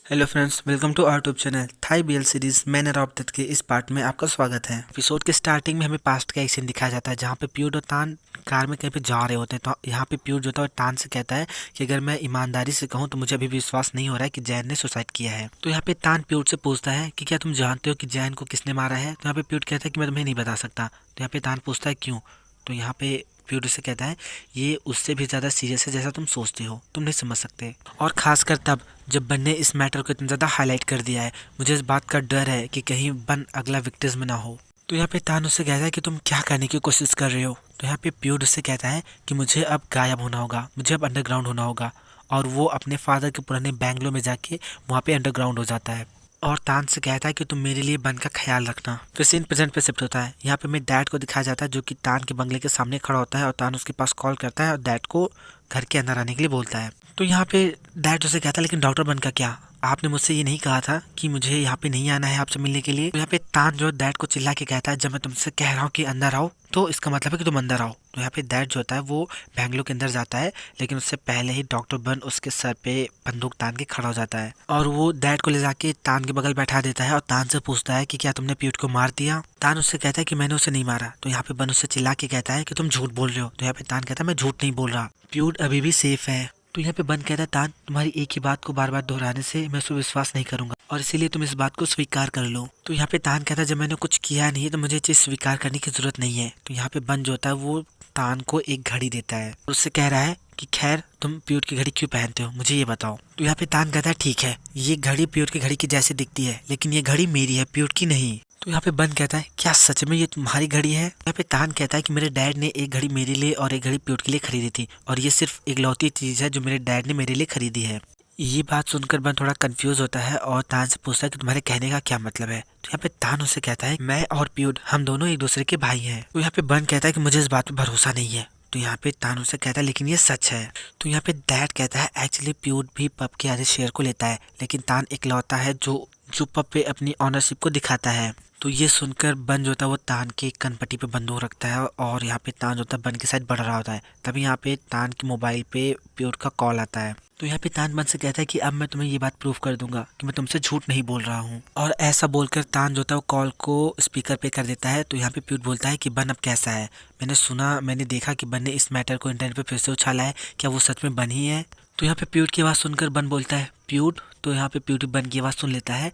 Hello friends, welcome to our YouTube channel Thai BL series manner of death के इस part में आपका स्वागत है। एपिसोड के स्टार्टिंग में हमें पास्ट का एक सीन दिखाया जाता है जहाँ पे प्यूड और तान कार में कहीं पे जा रहे होते हैं। तो यहाँ पे प्यूड जो था वो तान से कहता है कि अगर मैं ईमानदारी से कहूँ तो मुझे अभी विश्वास नहीं हो रहा है कि जैन ने सुसाइड किया है। तो यहाँ पे तान प्यूड से पूछता है कि क्या तुम जानते हो कि जैन को किसने मारा है। तो यहाँ पे प्यूड कहता है कि मैं तुम्हें नहीं बता सकता। तो यहाँ पे तान पूछता है क्यों। तो यहाँ पे प्यूड से कहता है ये उससे भी ज़्यादा सीरियस है जैसा तुम सोचते हो, तुम नहीं समझ सकते। और खासकर तब जब बन ने इस मैटर को इतना ज़्यादा हाईलाइट कर दिया है, मुझे इस बात का डर है कि कहीं बन अगला विक्टिम ना हो। तो यहाँ पे तान उससे कहता है कि तुम क्या करने की कोशिश कर रहे हो। तो यहाँ पे प्यूड उससे कहता है कि मुझे अब गायब होना होगा, मुझे अब अंडरग्राउंड होना होगा। और वो अपने फादर के पुराने बैंगलो में जाके वहाँ पे अंडरग्राउंड हो जाता है और तान से कहता है कि तुम मेरे लिए बन का ख्याल रखना। फिर सीन प्रेजेंट पे शिफ्ट होता है। यहाँ पे मेरे डैड को दिखाया जाता है जो कि तान के बंगले के सामने खड़ा होता है और तान उसके पास कॉल करता है और डैड को घर के अंदर आने के लिए बोलता है। तो यहाँ पे डैड उसे कहता है लेकिन डॉक्टर बन का क्या, आपने मुझसे ये नहीं कहा था कि मुझे यहाँ पे नहीं आना है आपसे मिलने के लिए। तो यहाँ पे तान जो डैड को चिल्ला के कहता है जब मैं तुमसे कह रहा हूँ कि अंदर आओ तो इसका मतलब है कि तुम अंदर आओ। तो यहाँ पे डैड जो होता है वो बैंगलोर के अंदर जाता है, लेकिन उससे पहले ही डॉक्टर बन उसके सर पे बंदूक तान के खड़ा हो जाता है और वो डैड को ले जाके तान के बगल बैठा देता है और तान से पूछता है कि क्या तुमने प्यूट को मार दिया। तान उससे कहता है कि मैंने उसे नहीं मारा। तो यहाँ पे बन उससे चिल्ला के कहता है कि तुम झूठ बोल रहे हो। तो यहाँ पे तान कहता है मैं झूठ नहीं बोल रहा, प्यूट अभी भी सेफ है। तो यहाँ पे बन कहता है तान तुम्हारी एक ही बात को बार बार दोहराने से मैं उस पर विश्वास नहीं करूंगा और इसीलिए तुम इस बात को स्वीकार कर लो। तो यहाँ पे तान कहता है जब मैंने कुछ किया नहीं है तो मुझे चीज स्वीकार करने की जरूरत नहीं है। तो यहाँ पे बन जो होता है वो तान को एक घड़ी देता है और उससे कह रहा है कि खैर तुम प्यूट की घड़ी क्यों पहनते हो मुझे ये बताओ। तो यहाँ पे तान कहता है ठीक है ये घड़ी प्यूट की घड़ी की जैसे दिखती है लेकिन ये घड़ी मेरी है, प्यूट की नहीं। तो यहाँ पे बन कहता है क्या सच में ये तुम्हारी घड़ी है। यहाँ पे तान कहता है कि मेरे डैड ने एक घड़ी मेरे लिए और एक घड़ी प्यूट के लिए खरीदी थी और ये सिर्फ इकलौती चीज है जो मेरे डैड ने मेरे लिए खरीदी है। ये बात सुनकर बन थोड़ा कंफ्यूज होता है और तान से पूछता है कि तुम्हारे कहने का क्या मतलब है। तो यहाँ पे तान उसे कहता है मैं और प्यूट हम दोनों एक दूसरे के भाई हैं। तो यहाँ पे बन कहता है कि मुझे इस बात पे भरोसा नहीं है। तो यहाँ पे तान उसे कहता है लेकिन ये सच है। तो यहाँ पे डैड कहता है एक्चुअली प्यूट भी पब के आधे शेयर को लेता है लेकिन तान इकलौता है जो पब पे अपनी ऑनरशिप को दिखाता है। तो ये सुनकर बन जो होता है वो तान के कनपट्टी पे बंदूक रखता है और यहाँ पे तान जो होता है बन के साइड बढ़ रहा होता है। तभी यहाँ पे तान के मोबाइल पे प्यूट का कॉल आता है। तो यहाँ पे तान बन से कहता है कि अब मैं तुम्हें ये बात प्रूव कर दूंगा कि मैं तुमसे झूठ नहीं बोल रहा हूँ। और ऐसा बोलकर तान जो होता है वो कॉल को स्पीकर पे कर देता है। तो यहाँ पे प्यूट बोलता है कि बन अब कैसा है, मैंने देखा कि बन ने इस मैटर को इंटरनेट पे फिर से उछाला है, क्या वो सच में बन ही है। तो यहाँ पे प्यूट की आवाज़ सुनकर बन बोलता है प्यूट। तो यहाँ पे प्यूट बन की आवाज़ सुन लेता है।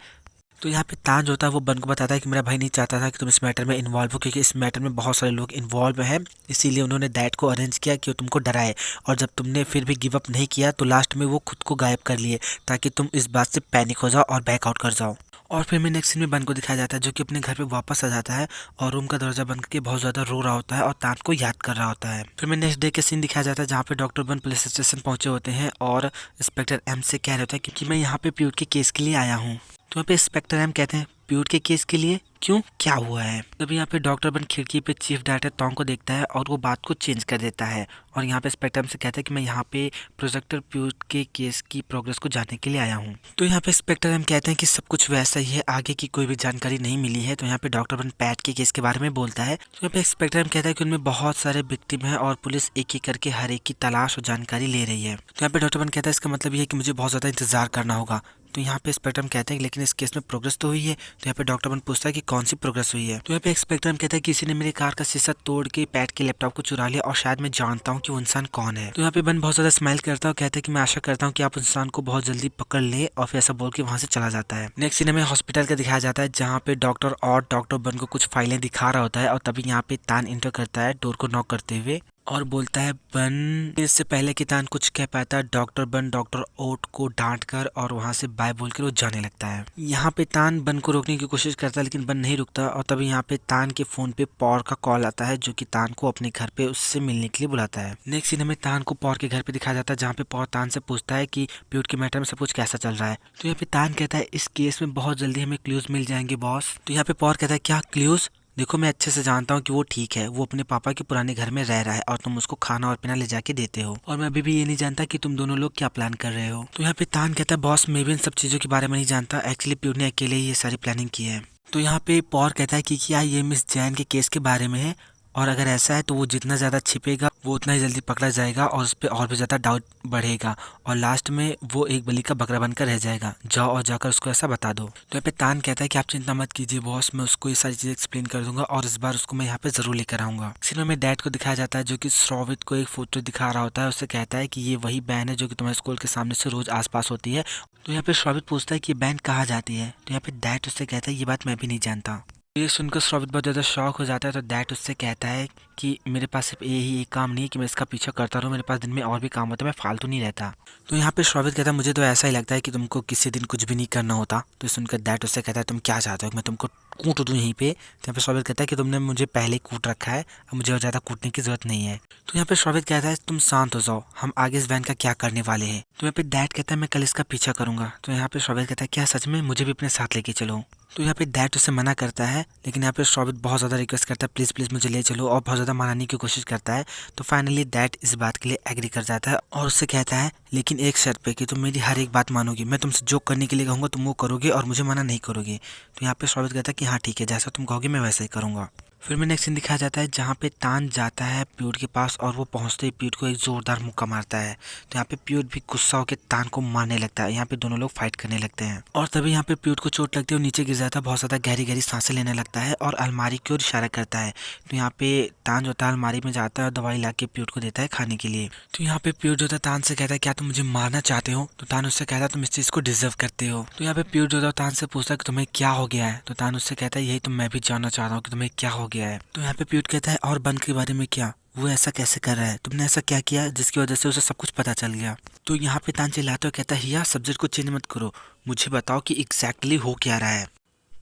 तो यहाँ पे तान जो होता है वो बन को बताता है कि मेरा भाई नहीं चाहता था कि तुम इस मैटर में इन्वॉल्व हो क्योंकि इस मैटर में बहुत सारे लोग इन्वॉल्व हैं, इसीलिए उन्होंने डैड को अरेंज किया कि वो तुमको डराए और जब तुमने फिर भी गिव अप नहीं किया तो लास्ट में वो खुद को गायब कर लिए ताकि तुम इस बात से पैनिक हो जाओ और बैक आउट कर जाओ। और फिर मैं नेक्स्ट सीन में बन को दिखाया जाता है जो कि अपने घर पे वापस आ जाता है और रूम का दरवाजा बंद करके बहुत ज़्यादा रो रहा होता है और तान को याद कर रहा होता है। फिर मैं नेक्स्ट डे के सीन दिखाया जाता है जहाँ पे डॉक्टर बन पुलिस स्टेशन पहुंचे होते हैं और इंस्पेक्टर एम से कह रहे होते हैं कि मैं यहाँ पे प्यूट के केस के लिए आया हूँ। तो यहाँ पे इंस्पेक्टर एम कहते हैं प्यूट के केस के लिए क्यों, क्या हुआ है। तभी यहाँ पे डॉक्टर बन खिड़की पे चीफ डायरेक्टर टोंग को देखता है और वो बात को चेंज कर देता है और यहाँ पे इंस्पेक्टर से कहता है कि मैं यहाँ पे प्रोजेक्टर प्यूट के केस की प्रोग्रेस को जानने के लिए आया हूँ। तो यहाँ पे इंस्पेक्टर हम कहते हैं कि सब कुछ वैसा ही है, आगे की कोई भी जानकारी नहीं मिली है। तो यहाँ पे डॉक्टर बन पैट के केस के बारे में बोलता है। तो यहाँ पे इंस्पेक्टर हम कहता है कि उनमें बहुत सारे विक्टिम है और पुलिस एक एक करके हर एक की तलाश और जानकारी ले रही है। तो यहाँ पे डॉक्टर बन कहता है इसका मतलब ये है कि मुझे बहुत ज़्यादा इंतजार करना होगा। तो यहाँ पे इंस्पेक्टर कहते हैं लेकिन इस केस में प्रोग्रेस तो हुई है। तो यहाँ पे डॉक्टर बन पूछता है कि कौन सी प्रोग्रेस हुई है। तो यहाँ पे इंस्पेक्टर कहता है किसी ने मेरी कार का शीशा तोड़ के पैट के लैपटॉप को चुरा लिया और शायद मैं जानता हूँ कि वो इंसान कौन है। तो यहाँ पे बन बहुत ज्यादा स्माइल करता है और कहता है कि मैं आशा करता हूँ कि आप इंसान को बहुत जल्दी पकड़ ले और फिर ऐसा बोल के वहाँ से चला जाता है। नेक्स्ट सीन हमें हॉस्पिटल का दिखाया जाता है जहाँ पे डॉक्टर और डॉक्टर बन को कुछ फाइलें दिखा रहा होता है और तभी यहाँ पे तान इंटर करता है डोर को नॉक करते हुए और बोलता है बन। इससे पहले कि तान कुछ कह पाता है डॉक्टर बन डॉक्टर ओट को डांट कर और वहां से बाय बोलकर वो जाने लगता है। यहाँ पे तान बन को रोकने की कोशिश करता है लेकिन बन नहीं रुकता और तभी यहाँ पे तान के फोन पे पॉर का कॉल आता है जो कि तान को अपने घर पे उससे मिलने के लिए बुलाता है। नेक्स्ट सीन हमें तान को पॉर के घर पे दिखाया जाता है जहाँ पे पॉर तान से पूछता है कि प्यूट के मैटर में सब कुछ कैसा चल रहा है। तो यहाँ पे तान कहता है इस केस में बहुत जल्दी हमें क्लूज मिल जाएंगे बॉस। तो यहाँ पे पॉर कहता है क्या क्लूज, देखो मैं अच्छे से जानता हूँ कि वो ठीक है, वो अपने पापा के पुराने घर में रह रहा है और तुम उसको खाना और पीना ले जाके देते हो और मैं अभी भी ये नहीं जानता कि तुम दोनों लोग क्या प्लान कर रहे हो। तो यहाँ पे तान कहता है बॉस मैं भी इन सब चीजों के बारे में नहीं जानता, एक्चुअली प्यूट ने अकेले ही ये सारी प्लानिंग की है। तो यहाँ पे पॉर कहता है कि क्या ये मिस जैन के केस के बारे में है और अगर ऐसा है तो वो जितना ज़्यादा छिपेगा वो उतना ही जल्दी पकड़ा जाएगा और उस पर और भी ज़्यादा डाउट बढ़ेगा और लास्ट में वो एक बलि का बकरा बनकर रह जाएगा। जाओ और जाकर उसको ऐसा बता दो। तो यहाँ पे तान कहता है कि आप चिंता मत कीजिए बॉस, मैं उसको ये सारी चीज़ें एक्सप्लेन कर दूंगा और इस बार उसको मैं यहाँ पे ज़रूर लेकर आऊँगा। सिनेमा में डैड को दिखाया जाता है जो कि श्रावित को एक फोटो दिखा रहा होता है। उससे कहता है कि ये वही बैन है जो कि तुम्हारे स्कूल के सामने से रोज आसपास होती है। तो यहाँ पे श्रावित पूछता है कि ये बैन कहाँ जाती है। तो यहाँ पे डैड उससे कहता है ये बात मैं भी नहीं जानता। ये सुनकर श्रावित बहुत ज़्यादा शॉक हो जाता है। तो डैड उससे कहता है कि मेरे पास सिर्फ यही एक काम नहीं है कि मैं इसका पीछा करता रहूँ, मेरे पास दिन में और भी काम होता है, मैं फालतू नहीं रहता। तो यहाँ पे श्रावित कहता है मुझे तो ऐसा ही लगता है कि तुमको किसी दिन कुछ भी नहीं करना होता। तो सुनकर डैड उससे कहता है तुम क्या चाहते हो कि मैं तुमको कूट दूँ यहीं पे। तो यहाँ पे श्रावित कहता है कि तुमने मुझे पहले ही कूट रखा है, अब मुझे और ज़्यादा कूटने की जरूरत नहीं है। तो यहाँ पे श्रावित कहता है तुम शांत हो जाओ, हम आगे इस वैन का क्या करने वाले हैं। तो यहाँ पे डैड कहता है मैं कल इसका पीछा करूंगा। तो यहाँ पे श्रावित कहता है क्या सच में, मुझे भी अपने साथ लेके चलो। तो यहाँ पे डैड उसे मना करता है, लेकिन यहाँ पे श्रावित बहुत ज़्यादा रिक्वेस्ट करता है प्लीज़ प्लीज़ मुझे ले चलो और बहुत ज़्यादा मनाने की कोशिश करता है। तो फाइनली डैड इस बात के लिए एग्री कर जाता है और उससे कहता है लेकिन एक शर्त पे कि तुम मेरी हर एक बात मानोगी, मैं तुमसे जो करने के लिए कहूँगा तुम वो करोगे और मुझे मना नहीं करोगे। तो यहाँ पे श्रावित कहता है कि हाँ ठीक है, जैसा तुम कहोगे मैं वैसा ही करूँगा। फिर में नेक्स्ट सीन दिखाया जाता है जहाँ पे तान जाता है प्यूड के पास और वो पहुँचते ही प्यूड को एक जोरदार मुक्का मारता है। तो यहाँ पे प्यूड भी गुस्सा होकर तान को मारने लगता है। यहाँ पे दोनों लोग फाइट करने लगते हैं और तभी यहाँ पे प्यूड को चोट लगती है और नीचे गिर जाता है, बहुत ज़्यादा गहरी गहरी सांसें लेने लगता है और अलमारी की ओर इशारा करता है। तो यहाँ पे तान जो था अलमारी में जाता है और दवाई ला के प्यूड को देता है खाने के लिए। तो यहाँ पे प्यूड जो था तान से कहता है क्या तुम मुझे मारना चाहते हो। तो तान उससे कहता है तुम इस चीज़ को डिजर्व करते हो। तो यहाँ पे प्यूड जो था तान से पूछता है कि तुम्हें क्या हो गया है। तो तान उससे कहता है यही तो मैं भी जानना चाह रहा हूँ कि तुम्हें क्या हो गया है। तो यहाँ पे प्यूड कहता है और बन के बारे में क्या, वो ऐसा कैसे कर रहा है, तुमने ऐसा क्या किया जिसकी वजह से उसे सब कुछ पता चल गया। तो यहाँ पे तान चिल्लाते हुए कहता है हिया सब्जेक्ट को चेंज मत करो, मुझे बताओ कि एग्जैक्टली हो क्या रहा है।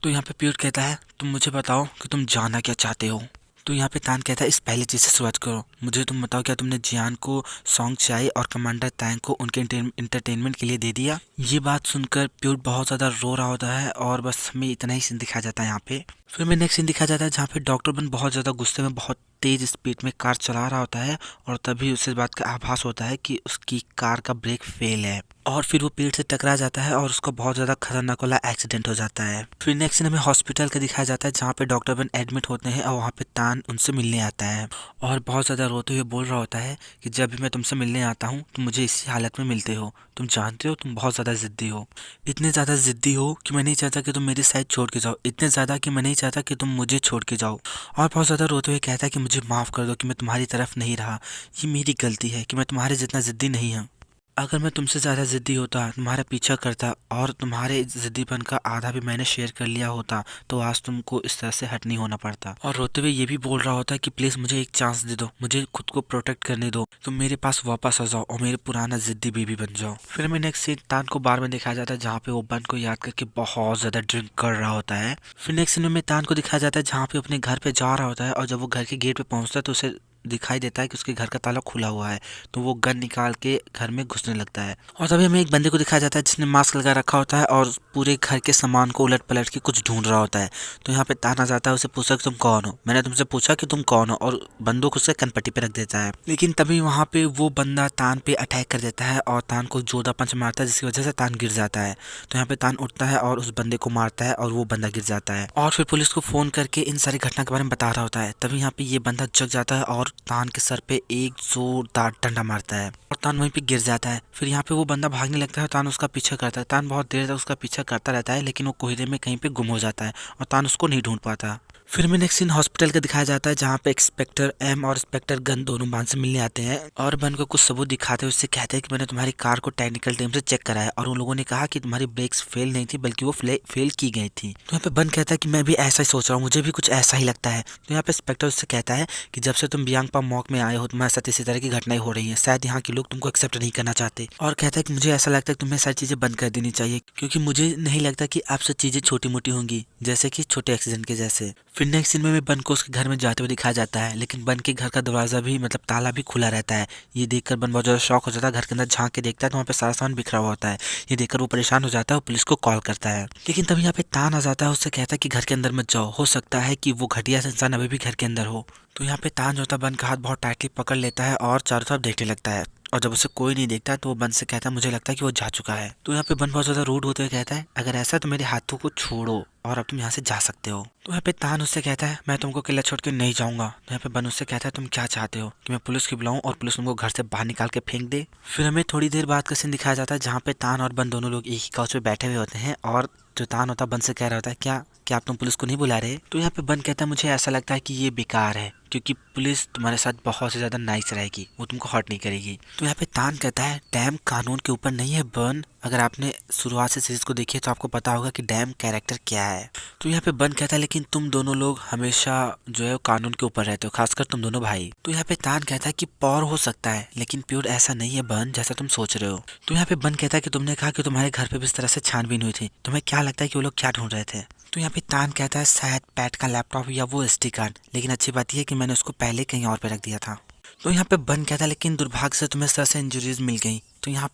तो यहाँ पे प्यूड कहता है तुम मुझे बताओ कि तुम जानना क्या चाहते हो। तो यहाँ पे तान कहता है इस पहली चीज़ से शुरुआत करो, मुझे तुम बताओ क्या तुमने जियान को सॉन्ग चाई और कमांडर तैंग को उनके इंटरटेनमेंट के लिए दे दिया। ये बात सुनकर प्यूड बहुत ज़्यादा रो रहा होता है और बस हमें इतना ही सीन दिखाया जाता है यहाँ पे। फिर में नेक्स्ट सीन दिखाया जाता है जहाँ पे डॉक्टर बन बहुत ज़्यादा गुस्से में बहुत तेज स्पीड में कार चला रहा होता है और तभी उसे इस बात का आभास होता है कि उसकी कार का ब्रेक फेल है और फिर वो पेड़ से टकरा जाता है और उसका बहुत ज़्यादा खतरनाक वाला एक्सीडेंट हो जाता है। फिर नेक्स्ट सीन हमें हॉस्पिटल का दिखाया जाता है जहाँ पे डॉक्टर बन एडमिट होते हैं और वहाँ पे तान उनसे मिलने आता है और बहुत ज़्यादा रोते हुए बोल रहा होता है कि जब भी मैं तुमसे मिलने आता हूँ तुम मुझे इसी हालत में मिलते हो, तुम जानते हो तुम बहुत ज़्यादा ज़िद्दी हो, इतने ज़्यादा ज़िद्दी हो कि मैं नहीं चाहता कि तुम मेरी साइड छोड़ के जाओ, इतने ज़्यादा कि मैं नहीं चाहता कि तुम मुझे छोड़ के जाओ। और बहुत ज़्यादा रोते हुए कहता है कि मुझे माफ़ कर दो कि मैं तुम्हारी तरफ नहीं रहा, ये मेरी गलती है कि मैं तुम्हारे जितना ज़िद्दी नहीं हूँ। अगर मैं तुमसे ज़्यादा ज़िद्दी होता, तुम्हारा पीछा करता और तुम्हारे ज़िद्दीपन का आधा भी मैंने शेयर कर लिया होता तो आज तुमको इस तरह से हट नहीं होना पड़ता। और रोते हुए ये भी बोल रहा होता है कि प्लीज़ मुझे एक चांस दे दो, मुझे खुद को प्रोटेक्ट करने दो, तुम मेरे पास वापस आ जाओ और मेरे पुराना ज़िद्दी बेबी बन जाओ। फिर हमें नेक्स्ट सीन तान को बार में दिखाया जाता है जहाँ पे वो बन को याद करके बहुत ज़्यादा ड्रिंक कर रहा होता है। फिर नेक्स्ट सीन में तान को दिखाया जाता है जहाँ पे अपने घर पे जा रहा होता है और जब वो घर के गेट पे पहुँचता है तो उसे दिखाई देता है कि उसके घर का ताला खुला हुआ है। तो वो गन निकाल के घर में घुसने लगता है और तभी हमें एक बंदे को दिखाया जाता है जिसने मास्क लगा रखा होता है और पूरे घर के सामान को उलट पलट के कुछ ढूंढ रहा होता है। तो यहाँ पे तान आ जाता है, उसे पूछा कि तुम कौन हो, मैंने तुमसे पूछा कि तुम कौन हो, और बंदूक उसे कनपट्टी पे रख देता है। लेकिन तभी वहाँ पे वो बंदा तान पे अटैक कर देता है और तान को जोरदार पंच मारता है जिसकी वजह से तान गिर जाता है। तो यहाँ पे तान उठता है और उस बंदे को मारता है और वो बंदा गिर जाता है और फिर पुलिस को फोन करके इन सारी घटना के बारे में बता रहा होता है। तभी यहाँ पे ये बंदा जग जाता है और तान के सर पे एक जोरदार डंडा मारता है और तान वहीं पे गिर जाता है। फिर यहाँ पे वो बंदा भागने लगता है और तान उसका पीछा करता है। तान बहुत देर तक उसका पीछा करता रहता है लेकिन वो कोहरे में कहीं पे गुम हो जाता है और तान उसको नहीं ढूंढ पाता। फिर में नेक्स्ट सीन हॉस्पिटल का दिखाया जाता है जहाँ पे इंस्पेक्टर एम और इंस्पेक्टर गन दोनों बान से मिलने आते हैं और बन को कुछ सबूत दिखाते हुए उससे कहते हैं कि मैंने तुम्हारी कार को टेक्निकल टीम से चेक कराया और उन लोगों ने कहा कि तुम्हारी ब्रेक्स फेल नहीं थी बल्कि वो फेल की गई थी। तो यहाँ पे बन कहता है कि मैं भी ऐसा ही सोच रहा हूँ, मुझे भी कुछ ऐसा ही लगता है। तो यहाँ पे इंस्पेक्टर उससे कहता है कि जब से तुम बियांगपा मॉक में आए हो तुम्हारे साथ इसी तरह की घटनाएं हो रही है, शायद यहाँ के लोग तुमको एक्सेप्ट नहीं करना चाहते। और कहता है कि मुझे ऐसा लगता है कि तुम्हें सारी चीजें बंद कर देनी चाहिए क्योंकि मुझे नहीं लगता कि आपसे चीजें छोटी मोटी होंगी जैसे कि छोटे एक्सीडेंट के जैसे। फिर नेक्स्ट सीन में बन को उसके घर में जाते हुए दिखाया जाता है लेकिन बन के घर का दरवाजा भी मतलब ताला भी खुला रहता है। ये देखकर बन बहुत ज़्यादा शॉक हो जाता है, घर के अंदर झांक के देखता है तो वहाँ पे सारा सामान बिखरा हुआ होता है। ये देखकर वो परेशान हो जाता है और पुलिस को कॉल करता है। लेकिन तभी यहाँ पे तान आ जाता है, उससे कहता है कि घर के अंदर मत जाओ, हो सकता है कि वो घटिया इंसान अभी भी घर के अंदर हो। तो यहाँ पे तान जो होता है बन का हाथ बहुत टाइटली पकड़ लेता है और चारों तरफ देखने लगता है और जब उसे कोई नहीं देखता तो वो बन से कहता है मुझे लगता है कि वो जा चुका है। तो यहाँ पे बन बहुत ज़्यादा रूड होते हुए कहता है अगर ऐसा तो मेरे हाथों को छोड़ो और अब तुम यहाँ से जा सकते हो। तो यहाँ पे तान उससे कहता है मैं तुमको किला छोड़ के नहीं जाऊंगा। तो यहाँ पे बन उससे कहता है तुम क्या चाहते हो कि मैं पुलिस की बुलाऊं और पुलिस तुमको घर से बाहर निकाल के फेंक दे। फिर हमें थोड़ी देर बाद का सीन दिखाया जाता है जहाँ पे तान और बन दोनों लोग एक ही काउच पे बैठे हुए होते हैं और जो तान होता है बन से कह रहा होता है क्या आप तुम पुलिस को नहीं बुला रहे। तो यहाँ पे बन कहता है मुझे ऐसा लगता है कि ये बेकार है क्योंकि पुलिस तुम्हारे साथ बहुत से ज्यादा नाइस रहेगी, वो तुमको हर्ट नहीं करेगी। तो यहाँ पे तान कहता है डैम कानून के ऊपर नहीं है बन, अगर आपने शुरुआत से सीरीज को देखी है तो आपको पता होगा कि डैम कैरेक्टर क्या है। तो यहाँ पे बन कहता है लेकिन तुम दोनों लोग हमेशा जो है कानून के ऊपर रहते हो, खासकर तुम दोनों भाई। तो यहाँ पे तान कहता है कि पॉवर हो सकता है लेकिन प्योर ऐसा नहीं है बन जैसा तुम सोच रहे हो। तो यहाँ पे बन कहता है कि तुमने कहा कि तुम्हारे घर पे भी इस तरह से छानबीन हुई थी, तुम्हें क्या लगता है कि वो लोग क्या ढूंढ रहे थे। तो यहाँ पे तान कहता है शायद पैट का लैपटॉप या वो एसडी कार्ड, लेकिन अच्छी बात यह है कि मैंने उसको पहले कहीं और पे रख दिया था। तो यहाँ पे बन कहता है लेकिन दुर्भाग्य से तुम्हें इस तरह से इंजरीज मिल गई। तो यहाँ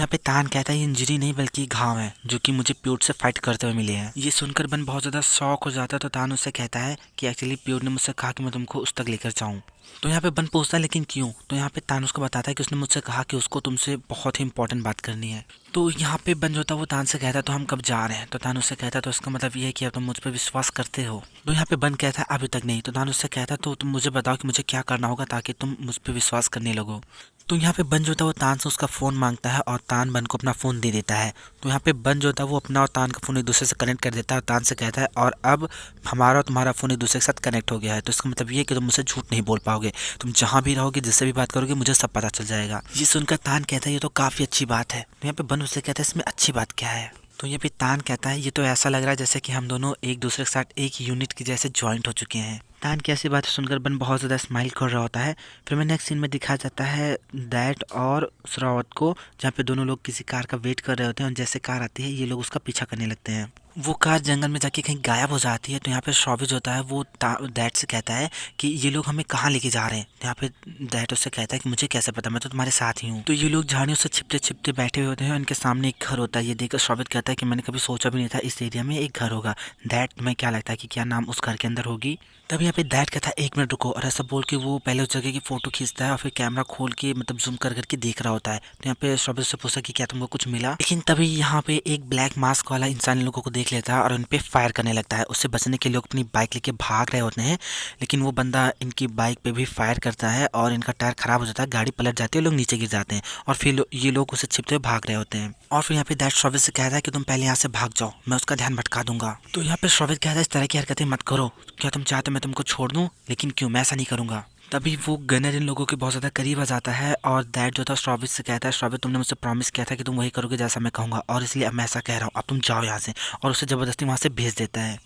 पे तान कहता है ये इंजरी नहीं बल्कि घाव है जो कि मुझे प्यूट से फाइट करते हुए मिले हैं। ये सुनकर बन बहुत ज़्यादा शॉक हो जाता है। तो तान उससे कहता है कि एक्चुअली प्यूट ने मुझसे कहा कि मैं तुमको उस तक लेकर जाऊँ। तो यहाँ पे बन पूछता है लेकिन क्यों। तो यहाँ पे तान उसको बताता है कि उसने मुझसे कहा कि उसको तुमसे बहुत ही इंपॉर्टेंट बात करनी है। तो यहाँ पे बन जो होता है वो तान से कहता है तो हम कब जा रहे हैं। तो तान उससे कहता है तो इसका मतलब ये है कि अब तुम मुझ पर विश्वास करते हो। तो यहाँ पे बन कहता है अभी तक नहीं। तो तान उससे कहता है तो तुम मुझे बताओ कि मुझे क्या करना होगा ताकि तुम मुझ पर विश्वास करने लगो। तो यहाँ पे बन जो होता है वो तान से उसका फ़ोन मांगता है और तान बन को अपना फ़ोन दे देता है। तो यहाँ पे बन जो होता है वो अपना और तान का फ़ोन एक दूसरे से कनेक्ट कर देता है और तान से कहता है और अब हमारा और तुम्हारा फ़ोन एक दूसरे के साथ कनेक्ट हो गया है। तो इसका मतलब ये है कि तुम मुझसे झूठ नहीं बोल पाओगे, तुम जहाँ भी रहोगे जिससे भी बात करोगे मुझे सब पता चल जाएगा। ये सुनकर तान कहता है ये तो काफ़ी अच्छी बात है। तो यहाँ पे बन उससे कहता है इसमें अच्छी बात क्या है। तो ये भी तान कहता है ये तो ऐसा लग रहा है जैसे कि हम दोनों एक दूसरे के साथ एक यूनिट की जैसे ज्वाइंट हो चुके हैं। तान की ऐसी बात सुनकर बन बहुत ज़्यादा स्माइल कर रहा होता है। फिर मैं नेक्स्ट सीन में दिखाया जाता है दैट और श्रावत को, जहाँ पे दोनों लोग किसी कार का वेट कर रहे होते हैं और जैसे कार आती है ये लोग उसका पीछा करने लगते हैं। वो कार जंगल में जाके कहीं गायब हो जाती है। तो यहाँ पे श्रावित होता है वो दैट से कहता है कि ये लोग हमें कहाँ लेके जा रहे हैं। यहाँ पे दैट उससे कहता है कि मुझे कैसे पता, मैं तो तुम्हारे साथ ही हूँ। तो ये लोग झाड़ियों से छिपते छिपते बैठे हुए होते हैं। उनके सामने एक घर होता है। ये देखकर श्रावित कहता है कि मैंने कभी सोचा भी नहीं था इस एरिया में एक घर होगा। दैट तुम्हें क्या लगता है कि क्या नाम उस घर के अंदर होगी। तब यहाँ पे दैट कहता है 1 मिनट रुको, और ऐसा बोल के वो पहले उस जगह की फोटो खींचता है और फिर कैमरा खोल के मतलब जूम कर करके देख रहा होता है। तो यहाँ पे श्रावित से पूछा कि क्या तुमको कुछ मिला। लेकिन तभी यहाँ पे एक ब्लैक मास्क वाला इंसान इन लोगों को देख लेता है और उन पे फायर करने लगता है। उससे बचने के लोग अपनी बाइक लेके भाग रहे होते हैं, लेकिन वो बंदा इनकी बाइक पे भी फायर करता है और इनका टायर खराब हो जाता है, गाड़ी पलट जाती है, लोग नीचे गिर जाते हैं और फिर ये लोग उसे छिपते हुए भाग रहे होते हैं। और फिर यहाँ पे दैट श्रावित से कहता है कि तुम पहले यहाँ से भाग जाओ, मैं उसका ध्यान भटका दूंगा। तो यहाँ पे श्रावित कहता है इस तरह की हरकतें मत करो, क्या तुम चाहते मैं तुमको छोड़ दूँ, लेकिन क्यों, मैं ऐसा नहीं करूँगा। तभी वो गनर इन लोगों के बहुत ज़्यादा करीब आ जाता है और दैट जो था श्रावित से कहता है श्रावित तुमने मुझसे प्रॉमिस किया था कि तुम वही करोगे जैसा मैं कहूँगा, और इसलिए अब मैं ऐसा कह रहा हूँ, अब तुम जाओ यहाँ से। और उसे ज़बरदस्ती वहाँ से भेज देता है।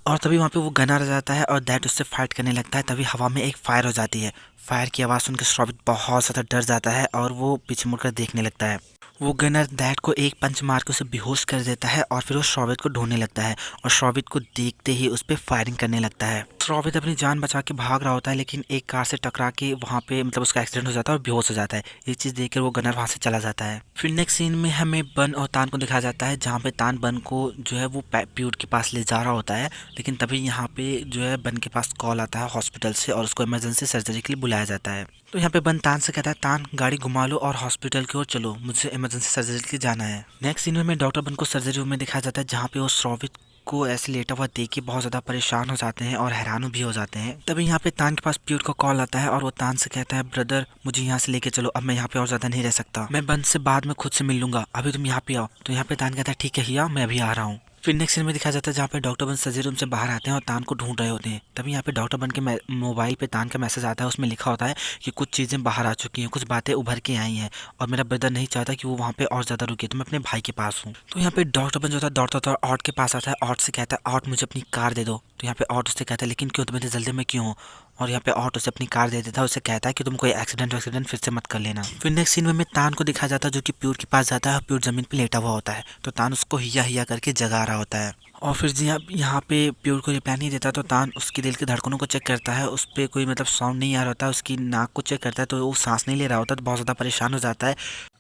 और तभी वहाँ पे वो गनर आ जाता है और दैट उससे फाइट करने लगता है। तभी हवा में एक फायर हो जाती है। फायर की आवाज़ सुनकर श्रावित बहुत ज़्यादा डर जाता है और वो पीछे मुड़कर देखने लगता है। वो गनर दैट को एक पंच मार के उसे बेहोश कर देता है और फिर वो श्रावित को ढूंढने लगता है और श्रावित को देखते ही उस पर फायरिंग करने लगता है। श्रावित अपनी जान बचा के भाग रहा होता है, लेकिन एक कार से टकरा के वहाँ पे मतलब उसका एक्सीडेंट हो जाता है और बेहोश हो जाता है। ये चीज़ देखकर वो गनर वहाँ से चला जाता है। फिर नेक्स्ट सीन में हमें बन और तान को दिखाया जाता है, जहाँ पे तान बन को जो है वो प्यूट के पास ले जा रहा होता है, लेकिन तभी यहाँ पे जो है बन के पास कॉल आता है हॉस्पिटल से और उसको इमरजेंसी सर्जरी के लिए बुलाया जाता है। तो यहाँ पे बन तान से कहता है तान गाड़ी घुमा लो और हॉस्पिटल की ओर चलो, मुझे इमरजेंसी सर्जरी के लिए जाना है। नेक्स्ट सीन में डॉक्टर बन को सर्जरी रूम में दिखाया जाता है, जहाँ पे वो श्रावित को ऐसे लेटा हुआ देख के बहुत ज़्यादा परेशान हो जाते हैं और हैरान भी हो जाते हैं। तभी यहाँ पे तान के पास प्यूट का कॉल आता है और वो तान से कहता है ब्रदर मुझे यहाँ से लेके चलो, अब मैं यहाँ पे और ज़्यादा नहीं रह सकता, मैं बन से बाद में खुद से मिल लूंगा, अभी तुम यहाँ पे आओ। तो यहाँ पे तान कहता है ठीक है हिया, मैं अभी आ रहा हूँ। फिर नेक्स्ट सीन में दिखाया जाता है जहाँ पे डॉक्टर बन सर्जरी रूम से बाहर आते हैं और तान को ढूंढ रहे होते हैं। तभी यहाँ पे डॉक्टर बन के मोबाइल पे तान का मैसेज आता है, उसमें लिखा होता है कि कुछ चीज़ें बाहर आ चुकी हैं, कुछ बातें उभर के आई हैं और मेरा ब्रदर नहीं चाहता कि वो वहाँ पे और ज़्यादा रुके, तो मैं अपने भाई के पास हूँ। तो यहाँ पे डॉक्टर बन जो था दौड़ता था ऑट के पास आता है, ऑट से कहता है ऑट मुझे अपनी कार दे दो। तो यहाँ पे ऑट उससे कहता है लेकिन क्यों, तुम्हें जल्दी में क्यों। और यहाँ पे ऑट उसे अपनी कार दे देता है, उसे कहता है कि तुम कोई एक्सीडेंट फिर से मत कर लेना। फिर नेक्स्ट सीन में तान को दिखाया जाता है जो कि प्यूर के पास जाता है और प्यूर जमीन पे लेटा हुआ होता है। तो तान उसको हिया हिया करके जगा रहा होता है और फिर जी यहाँ पे प्यूर को रिप्लाई नहीं देता। तो तान उसकी दिल की धड़कनों को चेक करता है, उस पर कोई मतलब साउंड नहीं आ रहा होता, उसकी नाक को चेक करता है तो वो सांस नहीं ले रहा होता, तो बहुत ज़्यादा परेशान हो जाता है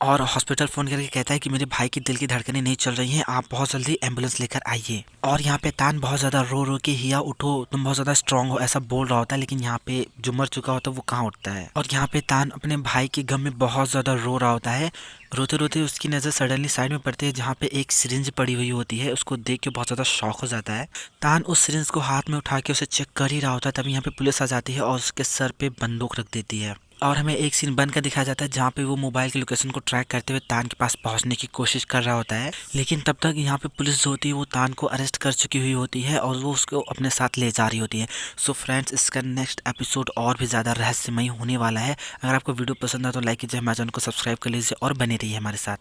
और हॉस्पिटल फ़ोन करके कहता है कि मेरे भाई की दिल की धड़कनें नहीं चल रही हैं, आप बहुत जल्दी एम्बुलेंस लेकर आइए। और यहाँ पे तान बहुत ज़्यादा रो रो के हिया उठो, तुम बहुत ज़्यादा स्ट्रांग हो ऐसा बोल रहा होता है, लेकिन यहाँ पे जो मर चुका होता है वो कहाँ उठता है। और यहाँ पे तान अपने भाई के गम में बहुत ज़्यादा रो रहा होता है। रोते रोते उसकी नज़र सडनली साइड में पड़ती है जहाँ पे एक सिरिंज पड़ी हुई होती है। उसको देख के बहुत ज़्यादा शॉक हो जाता है। तान उस सिरिंज को हाथ में उठा के उसे चेक कर ही रहा होता है, तभी यहाँ पे पुलिस आ जाती है और उसके सर पे बंदूक रख देती है। और हमें एक सीन बंद कर दिखाया जाता है जहाँ पे वो मोबाइल की लोकेशन को ट्रैक करते हुए तान के पास पहुँचने की कोशिश कर रहा होता है, लेकिन तब तक यहाँ पे पुलिस जो होती है वो तान को अरेस्ट कर चुकी हुई होती है और वो उसको अपने साथ ले जा रही होती है। सो फ्रेंड्स, इसका नेक्स्ट एपिसोड और भी ज़्यादा रहस्यमयी होने वाला है। अगर आपको वीडियो पसंद आए तो लाइक कीजिए, हमारे चैनल को सब्सक्राइब कर लीजिए और बने रहिए हमारे साथ।